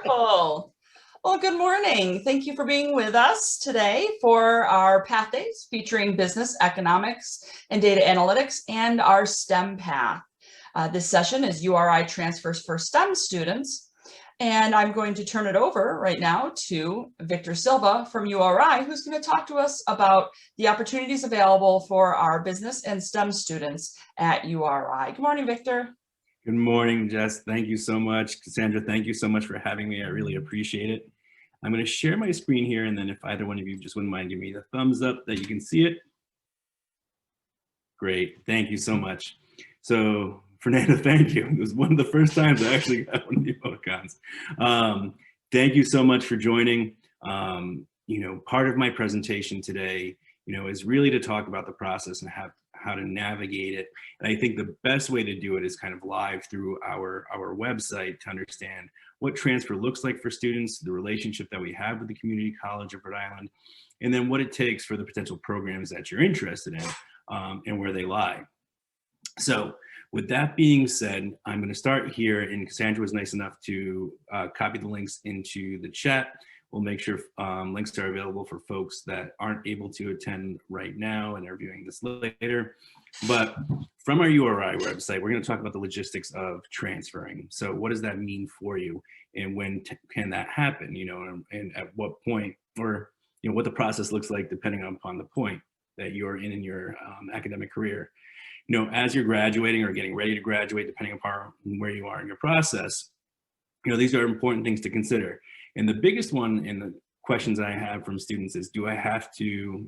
Wonderful. Well, good morning. Thank you for being with us today for our Pathdays featuring business, economics, and data analytics and our STEM path. This session is URI transfers for STEM students. And I'm going to turn it over right now to Victor Silva from URI, who's going to talk to us about the opportunities available for our business and STEM students at URI. Good morning, Victor. Good morning, Jess. Thank you so much. Cassandra, thank you so much for having me. I really appreciate it. I'm going to share my screen here, and then if either one of you just wouldn't mind giving me the thumbs up that you can see it. Great. Thank you so much. So, Fernando, thank you. It was one of the first times I actually got one of the emoticons. Thank you so much for joining. Part of my presentation today, is really to talk about the process and how to navigate it. And I think the best way to do it is kind of live through our website to understand what transfer looks like for students, the relationship that we have with the Community College of Rhode Island, and then what it takes for the potential programs that you're interested in and where they lie. So with that being said, I'm going to start here, and Cassandra was nice enough to copy the links into the chat. We'll make sure links are available for folks that aren't able to attend right now and are viewing this later. But from our URI website, we're going to talk about the logistics of transferring. So what does that mean for you, and when can that happen, and at what point, or what the process looks like depending upon the point that you're in your academic career. As you're graduating or getting ready to graduate, depending upon where you are in your process, these are important things to consider. And the biggest one in the questions I have from students is, do I have to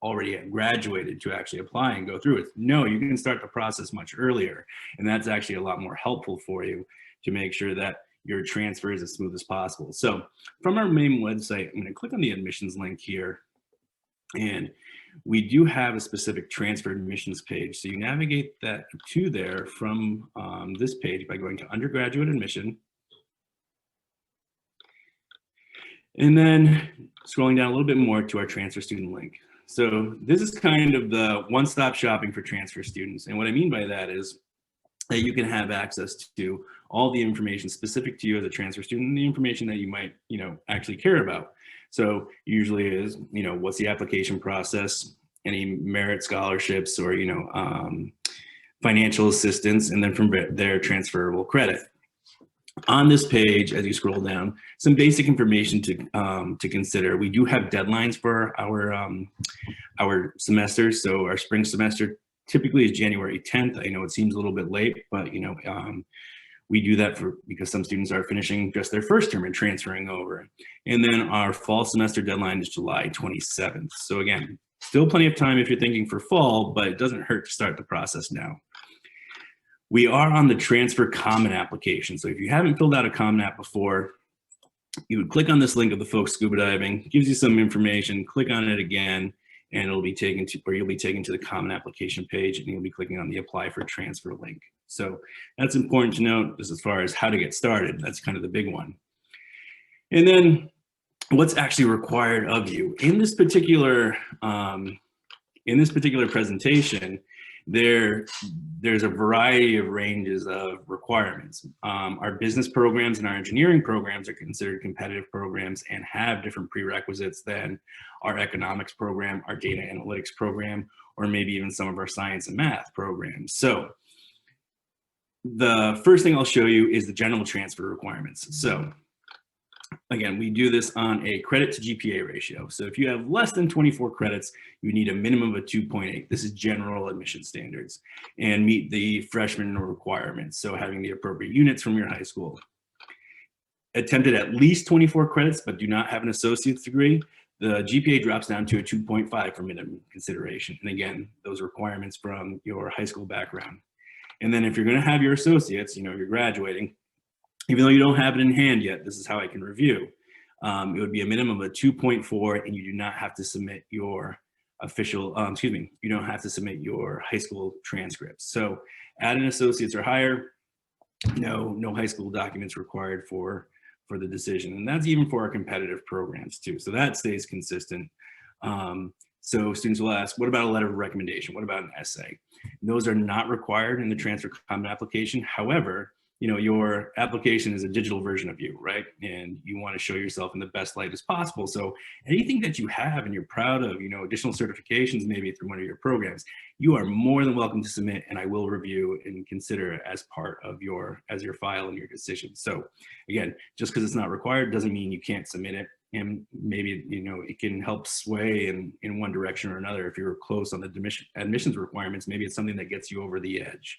already have graduated to actually apply and go through it? No, you can start the process much earlier. And that's actually a lot more helpful for you to make sure that your transfer is as smooth as possible. So from our main website, I'm going to click on the admissions link here. And we do have a specific transfer admissions page. So you navigate that to there from this page by going to undergraduate admission. And then scrolling down a little bit more to our transfer student link. So this is kind of the one-stop shopping for transfer students. And what I mean by that is that you can have access to all the information specific to you as a transfer student, and the information that you might, actually care about. So usually is, what's the application process, any merit scholarships or, financial assistance, and then from there, transferable credit. On this page, as you scroll down, some basic information to consider. We do have deadlines for our semesters. So our spring semester typically is January 10th. I know it seems a little bit late, but we do that because some students are finishing just their first term and transferring over. And then our fall semester deadline is July 27th. So again, still plenty of time if you're thinking for fall, but it doesn't hurt to start the process now. We are on the transfer common application. So if you haven't filled out a common app before, you would click on this link of the folks scuba diving, gives you some information, click on it again, and you'll be taken to the common application page, and you'll be clicking on the apply for transfer link. So that's important to note as far as how to get started. That's kind of the big one. And then what's actually required of you in this particular presentation. There's a variety of ranges of requirements. Our business programs and our engineering programs are considered competitive programs and have different prerequisites than our economics program, our data analytics program, or maybe even some of our science and math programs. So the first thing I'll show you is the general transfer requirements. So again, we do this on a credit to GPA ratio. So if you have less than 24 credits, you need a minimum of 2.8. This is general admission standards, and meet the freshman requirements. So having the appropriate units from your high school. Attempted at least 24 credits, but do not have an associate's degree, the GPA drops down to a 2.5 for minimum consideration. And again, those requirements from your high school background. And then if you're going to have your associates, you're graduating, even though you don't have it in hand yet, this is how I can review. It would be a minimum of a 2.4, and you do not have to submit your official, you don't have to submit your high school transcripts. So add an associate's or higher, no high school documents required for the decision. And that's even for our competitive programs too. So that stays consistent. So students will ask, what about a letter of recommendation? What about an essay? Those are not required in the transfer common application. However, your application is a digital version of you, right? And you want to show yourself in the best light as possible. So anything that you have and you're proud of, additional certifications, maybe through one of your programs, you are more than welcome to submit, and I will review and consider it as part of your file and your decision. So again, just because it's not required doesn't mean you can't submit it. And maybe, it can help sway in one direction or another. If you're close on the admissions requirements, maybe it's something that gets you over the edge.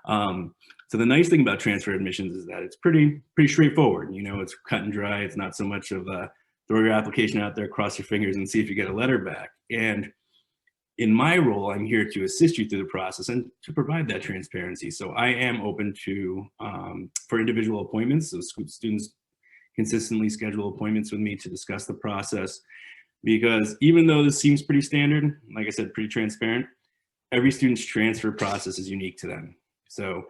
So the nice thing about transfer admissions is that it's pretty straightforward. It's cut and dry. It's not so much of a throw your application out there, cross your fingers, and see if you get a letter back. And in my role, I'm here to assist you through the process and to provide that transparency. So I am open to for individual appointments. So students consistently schedule appointments with me to discuss the process, because even though this seems pretty standard, like I said, pretty transparent, every student's transfer process is unique to them. So,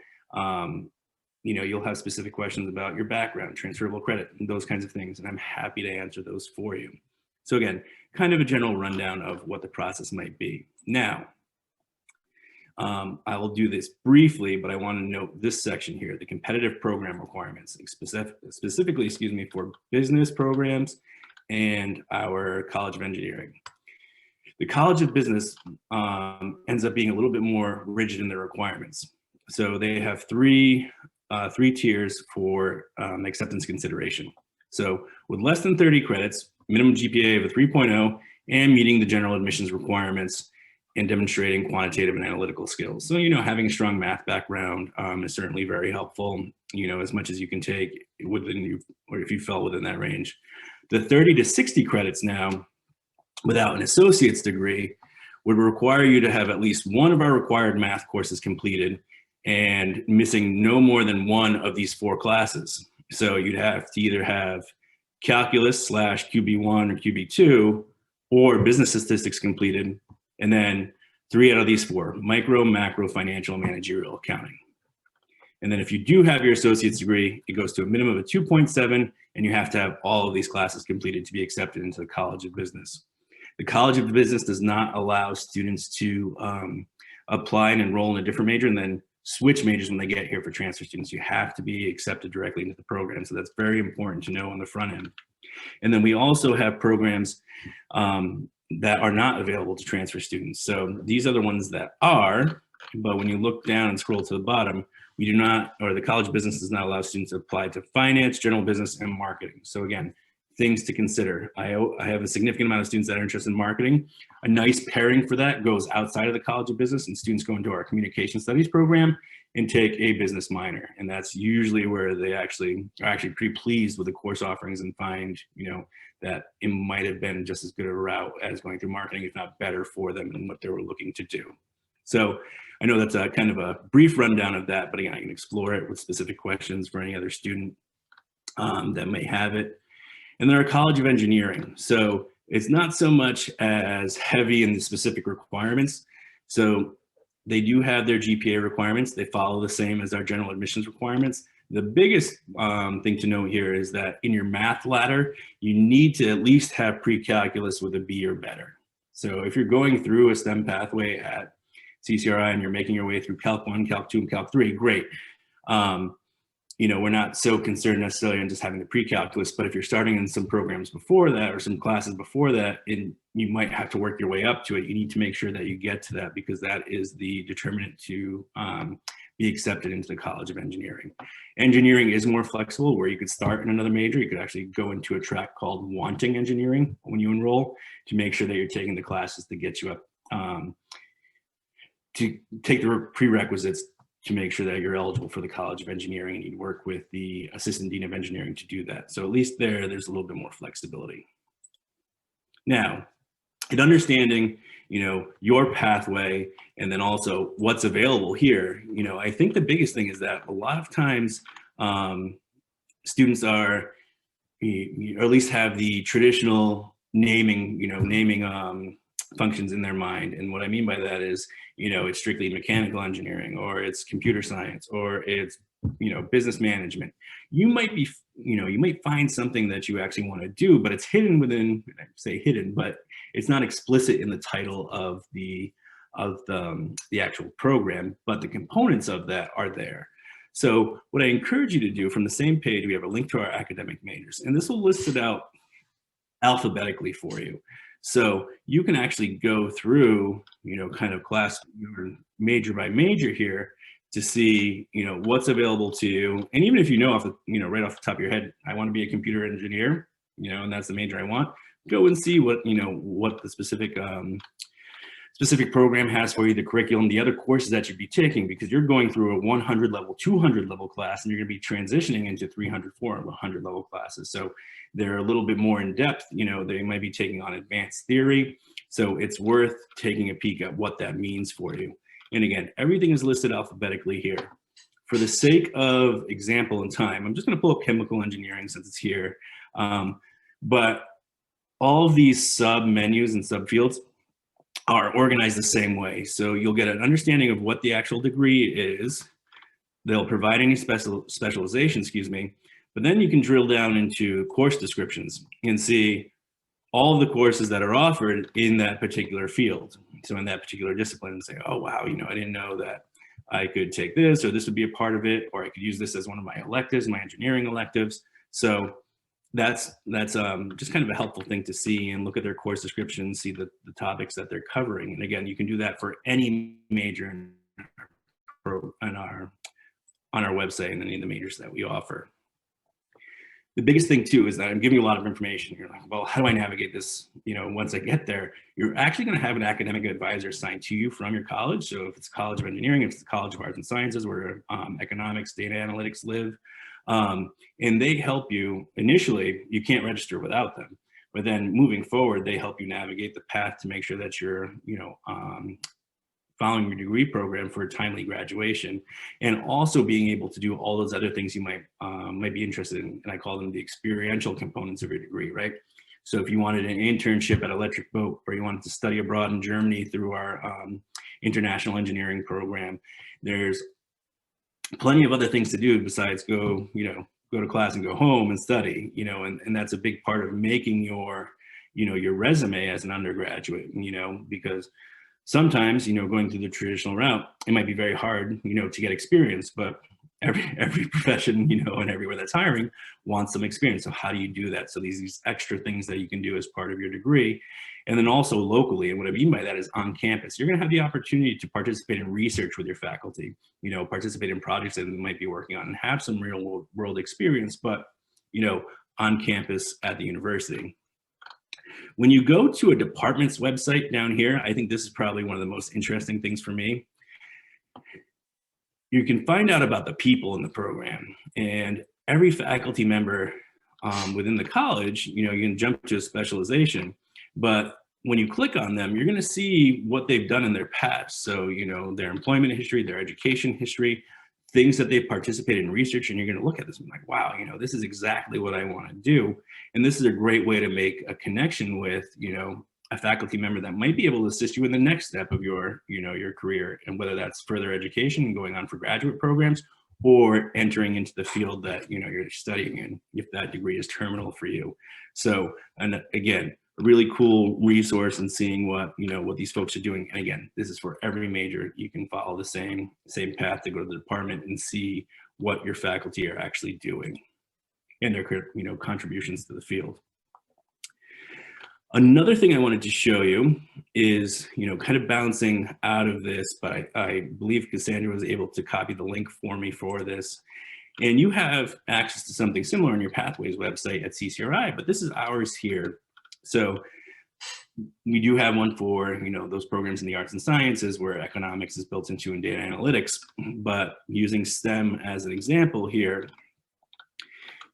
you'll have specific questions about your background, transferable credit, and those kinds of things, and I'm happy to answer those for you. So again, kind of a general rundown of what the process might be. Now, I will do this briefly, but I want to note this section here, the competitive program requirements, specifically, for business programs and our College of Engineering. The College of Business ends up being a little bit more rigid in their requirements. So they have three tiers for acceptance consideration. So with less than 30 credits, minimum GPA of a 3.0, and meeting the general admissions requirements and demonstrating quantitative and analytical skills. So, having a strong math background is certainly very helpful, as much as you can take within you, or if you fell within that range. The 30 to 60 credits now, without an associate's degree, would require you to have at least one of our required math courses completed and missing no more than one of these 4 classes. So you'd have to either have calculus / QB1 or QB2 or business statistics completed, and then 3 out of these 4, micro, macro, financial, and managerial accounting. And then if you do have your associate's degree, it goes to a minimum of a 2.7, and you have to have all of these classes completed to be accepted into the College of Business. The College of Business does not allow students to apply and enroll in a different major and then switch majors when they get here for transfer students. You have to be accepted directly into the program. So that's very important to know on the front end. And then we also have programs that are not available to transfer students. So these are the ones that are, but when you look down and scroll to the bottom, we do not, or the College of Business does not allow students to apply to finance, general business, and marketing. So again, things to consider. I have a significant amount of students that are interested in marketing. A nice pairing for that goes outside of the College of Business, and students go into our communication studies program and take a business minor. And that's usually where they are actually pretty pleased with the course offerings and find, that it might have been just as good a route as going through marketing, if not better for them and what they were looking to do. So I know that's a kind of a brief rundown of that, but again, I can explore it with specific questions for any other student that may have it. And then our College of Engineering. So it's not so much as heavy in the specific requirements. So they do have their GPA requirements. They follow the same as our general admissions requirements. The biggest thing to note here is that in your math ladder, you need to at least have pre-calculus with a B or better. So if you're going through a STEM pathway at CCRI and you're making your way through Calc 1, Calc 2, and Calc 3, great. We're not so concerned necessarily on just having the pre-calculus, but if you're starting in some programs before that or some classes before that, and you might have to work your way up to it, you need to make sure that you get to that, because that is the determinant to be accepted into the College of Engineering. Engineering is more flexible, where you could start in another major. You could actually go into a track called wanting engineering when you enroll, to make sure that you're taking the classes to get you up, to take the prerequisites to make sure that you're eligible for the College of Engineering, and you work with the Assistant Dean of Engineering to do that. So at least there's a little bit more flexibility. Now, in understanding, your pathway, and then also what's available here, I think the biggest thing is that a lot of times students are, or at least have the traditional naming functions in their mind. And what I mean by that is, it's strictly mechanical engineering, or it's computer science, or it's, business management. You might be, you might find something that you actually want to do, but it's hidden within, I say hidden, but it's not explicit in the title of the actual program, but the components of that are there. So what I encourage you to do, from the same page, we have a link to our academic majors, and this will list it out alphabetically for you. So you can actually go through, kind of class major by major here to see, what's available to you. And even if off the, right off the top of your head, I want to be a computer engineer, and that's the major I want, go and see what, what the specific program has for you, the curriculum, the other courses that you'd be taking, because you're going through a 100 level, 200 level class, and you're going to be transitioning into 300, 400 level classes. So they're a little bit more in depth. They might be taking on advanced theory. So it's worth taking a peek at what that means for you. And again, everything is listed alphabetically here. For the sake of example and time, I'm just going to pull up chemical engineering since it's here. But all of these sub menus and subfields are organized the same way. So you'll get an understanding of what the actual degree is. They'll provide any specialization, but then you can drill down into course descriptions and see all of the courses that are offered in that particular field. So in that particular discipline, and say, oh, wow, I didn't know that I could take this, or this would be a part of it, or I could use this as one of my electives, my engineering electives. So that's just kind of a helpful thing to see, and look at their course descriptions, see the topics that they're covering. And again, you can do that for any major on our website and any of the majors that we offer. The biggest thing too is that I'm giving you a lot of information. You're like, well, how do I navigate this? Once I get there, you're actually going to have an academic advisor assigned to you from your college. So if it's College of Engineering, if it's the College of Arts and Sciences, where economics, data analytics live, and they help you. Initially, you can't register without them, but then moving forward, they help you navigate the path to make sure that you're, following your degree program for a timely graduation, and also being able to do all those other things you might be interested in. And I call them the experiential components of your degree, right? So if you wanted an internship at Electric Boat, or you wanted to study abroad in Germany through our international engineering program, there's plenty of other things to do besides go to class and go home and study, and that's a big part of making your resume as an undergraduate, because sometimes, going through the traditional route, it might be very hard, to get experience, but every profession, and everywhere that's hiring wants some experience. So how do you do that? So these extra things that you can do as part of your degree. And then also locally, and what I mean by that is on campus, you're going to have the opportunity to participate in research with your faculty, participate in projects that you might be working on, and have some real world experience, but, on campus at the university. When you go to a department's website down here, I think this is probably one of the most interesting things for me. You can find out about the people in the program, and every faculty member within the college, you can jump to a specialization, but when you click on them, you're going to see what they've done in their past. So, their employment history, their education history, things that they've participated in research, and you're going to look at this and be like, wow, this is exactly what I want to do. And this is a great way to make a connection with, a faculty member that might be able to assist you in the next step of your, your career, and whether that's further education and going on for graduate programs, or entering into the field that, you're studying in, if that degree is terminal for you. So, and again, a really cool resource in seeing what, what these folks are doing. And again, this is for every major. You can follow the same path to go to the department and see what your faculty are actually doing and their, contributions to the field. Another thing I wanted to show you is, kind of bouncing out of this, but I believe Cassandra was able to copy the link for me for this. And you have access to something similar on your Pathways website at CCRI, but this is ours here. So we do have one for, those programs in the arts and sciences where economics is built into in data analytics, but using STEM as an example here,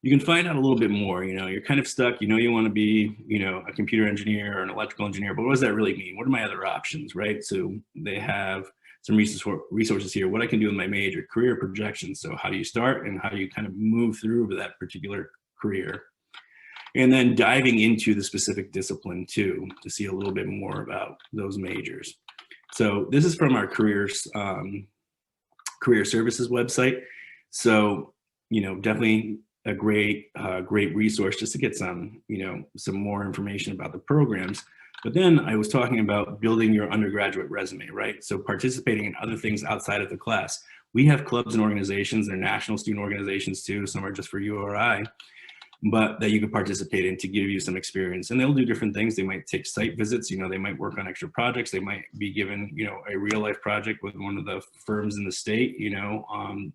you can find out a little bit more. You're kind of stuck, you want to be, a computer engineer or an electrical engineer, but what does that really mean? What are my other options, right? So they have some resources here, what I can do in my major, career projections. So how do you start and how do you kind of move through that particular career? And then diving into the specific discipline too, to see a little bit more about those majors. So this is from our career services website. So, definitely a great resource just to get some, some more information about the programs. But then I was talking about building your undergraduate resume, right? So participating in other things outside of the class. We have clubs and organizations, they're national student organizations too, some are just for URI, but that you could participate in to give you some experience. And they'll do different things. They might take site visits, you know, they might work on extra projects. They might be given, you know, a real life project with one of the firms in the state, you know,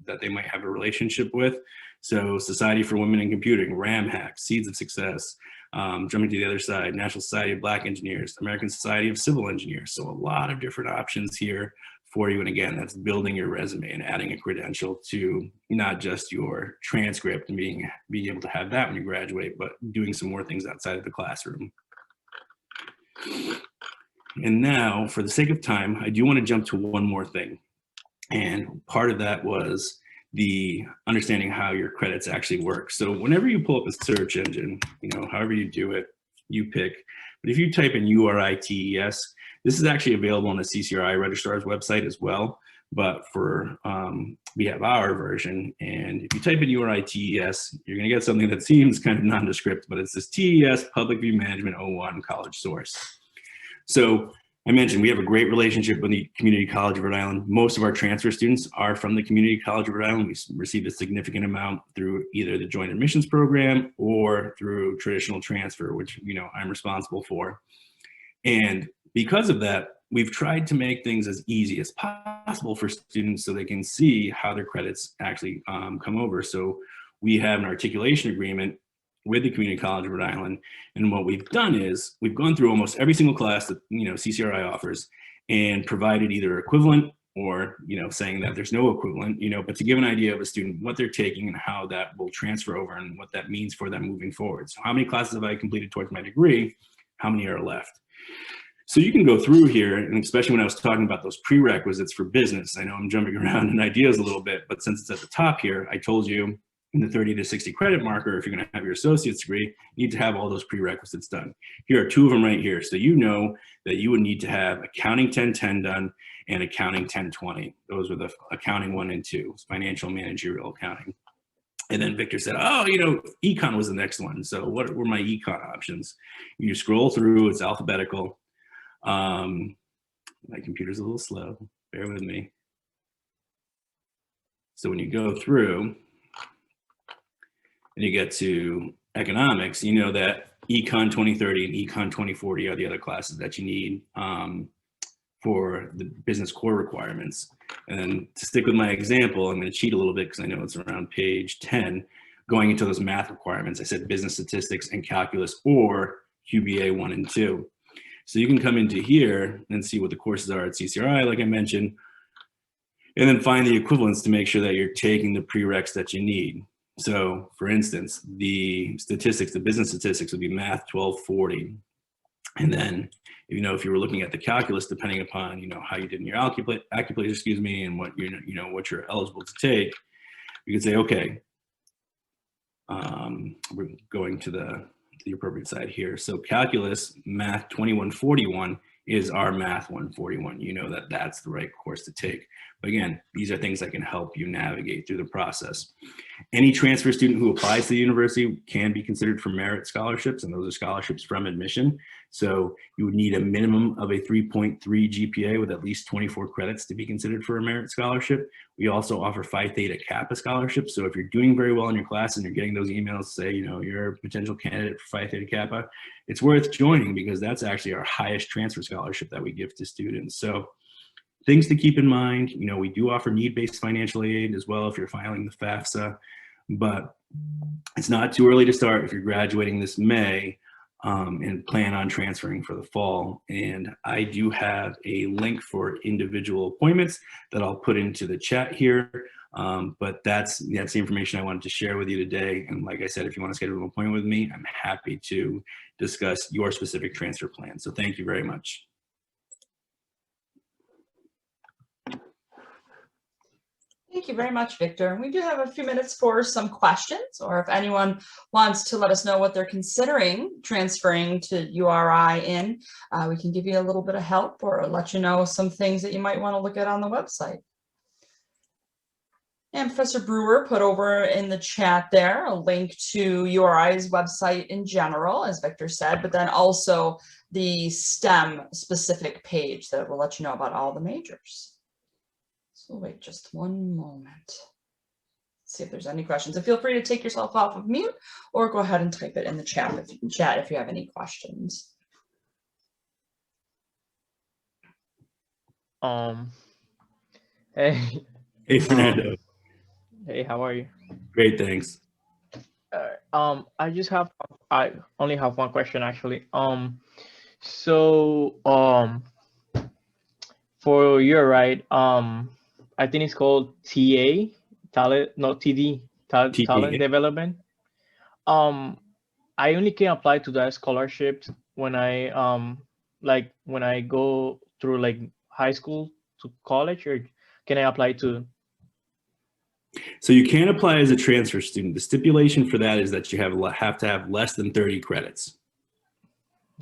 that they might have a relationship with. So Society for Women in Computing, RAM-Hack, Seeds of Success, jumping to the other side, National Society of Black Engineers, American Society of Civil Engineers. So a lot of different options here for you. And again, that's building your resume and adding a credential to not just your transcript and being able to have that when you graduate, but doing some more things outside of the classroom. And now, for the sake of time, I do want to jump to one more thing. And part of that was the understanding how your credits actually work. So whenever you pull up a search engine, you know, however you do it, you pick. But if you type in URI TES, this is actually available on the CCRI registrar's website as well. But for, we have our version. And if you type in URI TES, you're going to get something that seems kind of nondescript, but it's this TES Public View Management 01 College Source. So I mentioned we have a great relationship with the Community College of Rhode Island. Most of our transfer students are from the Community College of Rhode Island. We received a significant amount through either the Joint Admissions Program or through traditional transfer, which, you know, I'm responsible for. And because of that, we've tried to make things as easy as possible for students so they can see how their credits actually come over. So we have an articulation agreement with the Community College of Rhode Island. And what we've done is we've gone through almost every single class that, you know, CCRI offers and provided either equivalent or, you know, saying that there's no equivalent, you know, but to give an idea of a student, what they're taking and how that will transfer over and what that means for them moving forward. So how many classes have I completed towards my degree? How many are left? So you can go through here, and especially when I was talking about those prerequisites for business, I know I'm jumping around in ideas a little bit, but since it's at the top here, I told you in the 30 to 60 credit marker, if you're going to have your associate's degree, you need to have all those prerequisites done. Here are two of them right here. So you know that you would need to have accounting 1010 done and accounting 1020. Those were the accounting 1 and 2, financial managerial accounting. And then Victor said, oh, you know, econ was the next one. So what were my econ options? You scroll through, it's alphabetical. My computer's a little slow, bear with me. So when you go through and you get to economics, you know that econ 2030 and econ 2040 are the other classes that you need for the business core requirements. And to stick with my example, I'm going to cheat a little bit because I know it's around page 10, going into those math requirements. I said business statistics and calculus or QBA 1 and 2. So you can come into here and see what the courses are at CCRI, like I mentioned, and then find the equivalents to make sure that you're taking the prereqs that you need. So for instance, the statistics, the business statistics would be math 1240. And then, you know, if you were looking at the calculus, depending upon, you know, how you did in your accuplacer, excuse me, and what you know, what you're eligible to take, you could say, okay, we're going to the appropriate side here. So calculus, math 2141 is our math 141. You know that that's the right course to take. But again, these are things that can help you navigate through the process. Any transfer student who applies to the university can be considered for merit scholarships, and those are scholarships from admission. So you would need a minimum of a 3.3 GPA with at least 24 credits to be considered for a merit scholarship. We also offer Phi Theta Kappa scholarships. So if you're doing very well in your class and you're getting those emails say, you know, you're a potential candidate for Phi Theta Kappa, it's worth joining because that's actually our highest transfer scholarship that we give to students. So things to keep in mind, you know, we do offer need-based financial aid as well if you're filing the FAFSA, but it's not too early to start if you're graduating this May and plan on transferring for the fall. And I do have a link for individual appointments that I'll put into the chat here. But that's the information I wanted to share with you today. And like I said, if you want to schedule an appointment with me, I'm happy to discuss your specific transfer plan. So thank you very much. Thank you very much, Victor. We do have a few minutes for some questions, or if anyone wants to let us know what they're considering transferring to URI in, we can give you a little bit of help or let you know some things that you might want to look at on the website. And Professor Brewer put over in the chat there a link to URI's website in general, as Victor said, but then also the STEM specific page that will let you know about all the majors. So we'll wait just one moment. See if there's any questions. And feel free to take yourself off of mute or go ahead and type it in the chat if you have any questions. Hey. Hey, Fernando. Hey, how are you? Great, thanks. I only have one question actually. For URI, I think it's called talent development. I only can apply to that scholarship when I go through like high school to college, or can I apply to? So you can't apply as a transfer student. The stipulation for that is that you have to have less than 30 credits.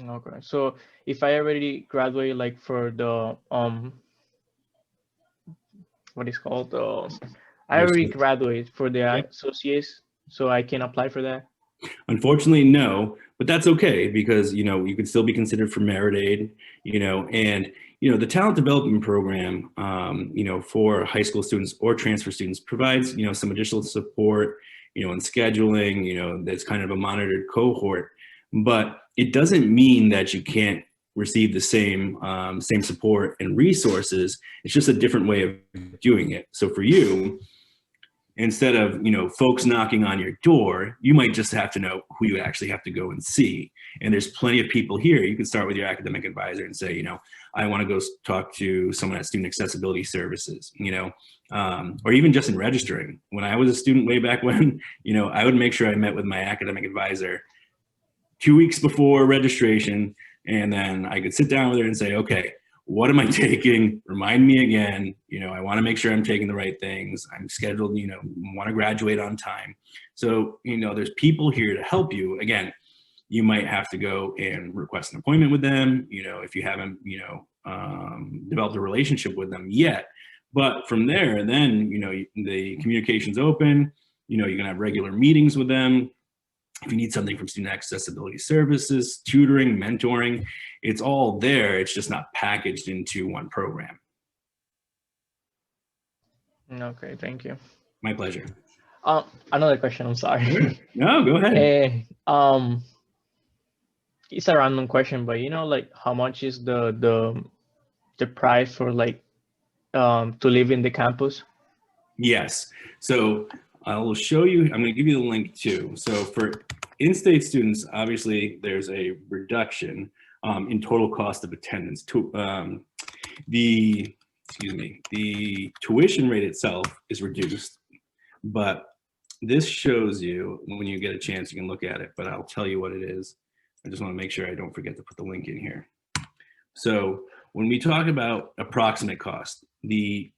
Okay, so if I already graduate, like for the what is called I already graduated for the associates, so I can apply for that. Unfortunately, no, but that's okay because, you know, you could still be considered for merit aid, you know, and, you know, the talent development program, you know, for high school students or transfer students provides, you know, some additional support, you know, in scheduling, you know, that's kind of a monitored cohort, but it doesn't mean that you can't receive the same support and resources. It's just a different way of doing it. So for you, instead of, you know, folks knocking on your door, you might just have to know who you actually have to go and see. And there's plenty of people here. You can start with your academic advisor and say, you know, I want to go talk to someone at Student Accessibility Services, you know, or even just in registering. When I was a student way back when, you know, I would make sure I met with my academic advisor 2 weeks before registration. And then I could sit down with her and say, okay, what am I taking? Remind me again. You know, I want to make sure I'm taking the right things. I'm scheduled, you know, want to graduate on time. So, you know, there's people here to help you. Again, you might have to go and request an appointment with them, you know, if you haven't, you know, developed a relationship with them yet. But from there, then, you know, the communication's open, you know, you're going to have regular meetings with them. If you need something from Student Accessibility Services, tutoring, mentoring, it's all there. It's just not packaged into one program. Okay, thank you. My pleasure. Another question, I'm sorry. Sure. No, go ahead. It's a random question, but you know, like how much is the price for like to live in the campus? Yes. So I will show you, I'm going to give you the link too. So for in-state students, obviously there's a reduction in total cost of attendance. The tuition rate itself is reduced, but this shows you, when you get a chance, you can look at it, but I'll tell you what it is. I just want to make sure I don't forget to put the link in here. So when we talk about approximate cost, the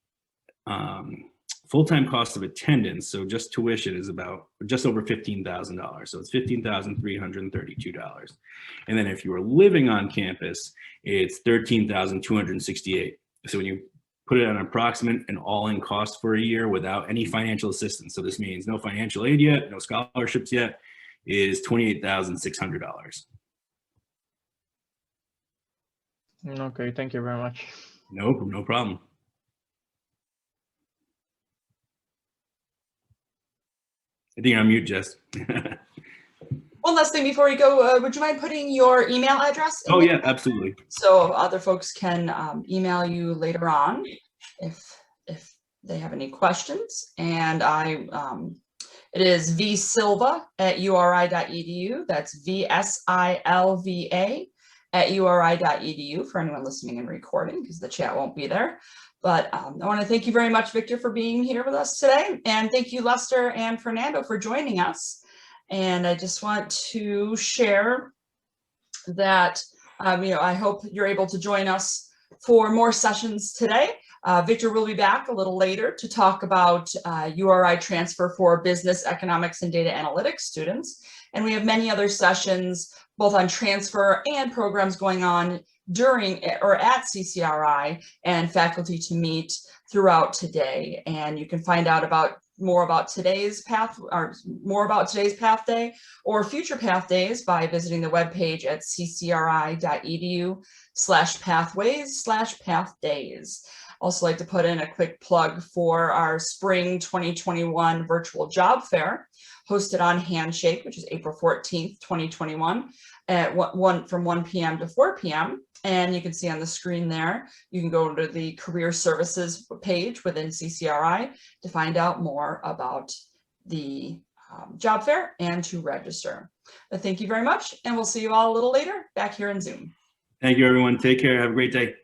full-time cost of attendance, so just tuition, is about just over $15,000. So it's $15,332. And then if you are living on campus, it's $13,268. So when you put it on an approximate and all-in cost for a year without any financial assistance, so this means no financial aid yet, no scholarships yet, is $28,600. Okay, thank you very much. No problem. I think you're on mute, Jess. One last thing before you go, would you mind putting your email address in? Oh, yeah, absolutely. So other folks can email you later on if they have any questions. And it is vsilva@uri.edu. That's VSILVA@uri.edu for anyone listening and recording, because the chat won't be there. But I want to thank you very much, Victor, for being here with us today. And thank you, Lester and Fernando, for joining us. And I just want to share that, you know, I hope you're able to join us for more sessions today. Victor will be back a little later to talk about URI transfer for business, economics, and data analytics students. And we have many other sessions, both on transfer and programs going on during or at CCRI, and faculty to meet throughout today. And you can find out more about today's Path Day or future Path Days by visiting the webpage at ccri.edu/pathways/pathdays. Also like to put in a quick plug for our spring 2021 virtual job fair hosted on Handshake, which is April 14th, 2021 at from 1 p.m. to 4 p.m. And you can see on the screen there, you can go to the career services page within CCRI to find out more about the job fair and to register. Thank you very much, and we'll see you all a little later back here in Zoom. Thank you, everyone. Take care. Have a great day.